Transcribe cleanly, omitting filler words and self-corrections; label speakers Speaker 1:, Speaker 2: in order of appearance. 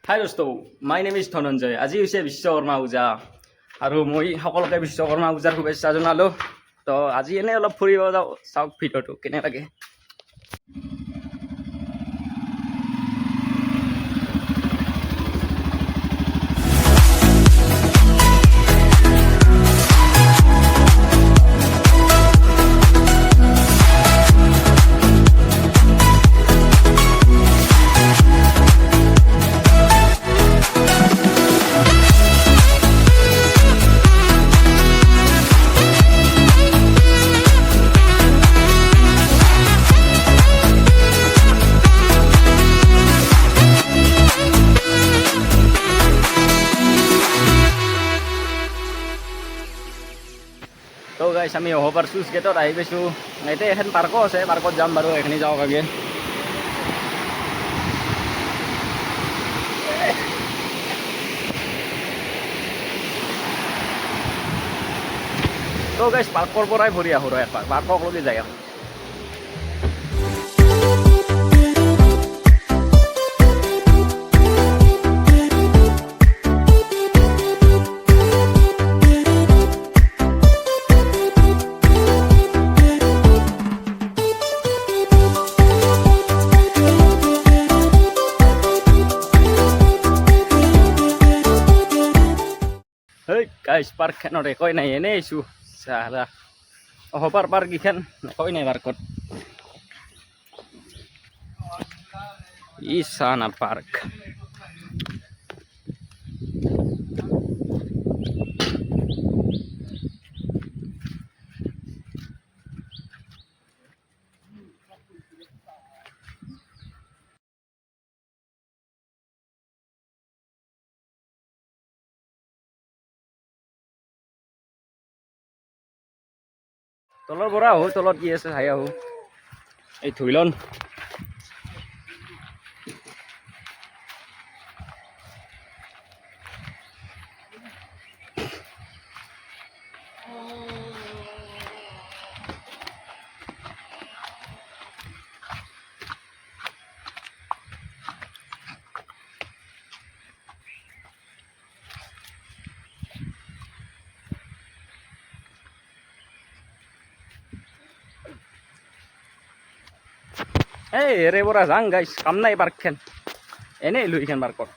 Speaker 1: High দোস্ত, my name is Dhananjay. আজি হৈছে বিশ্বকৰ্মা পূজা আৰু মই সকলোকে বিশ্বকৰ্মা পূজাৰ শুভেচ্ছা জনালোঁ। তো আজি এনেই অলপ ফুৰিব যাওঁ, চাওক ভিডিঅ'টো কেনে লাগে। তো গাইছ আমি অহবাৰ চুইচ গেটত আহি পাইছোঁ। এতিয়া এখন পাৰ্কো আছে, পাৰ্কত যাম বাৰু, এইখিনি যাওক আগে। তো গাইছ পাৰ্কৰ পৰাই ভৰি আহোঁ ৰ এপাক, পাৰ্কক লগি যায় আহোঁ। Hey guys, parkkan ore koi nai ene isu salah. Oh park ikan koi nai parkot. Isana park. তলৰ পৰা আহোঁ, তলত কি আছে চাই আহোঁ। এই ধুইলন এই এৰে পৰা যাং গাইছ, কাম নাই পাৰ্কখন এনেই লৈ এইখন পাৰ্কত।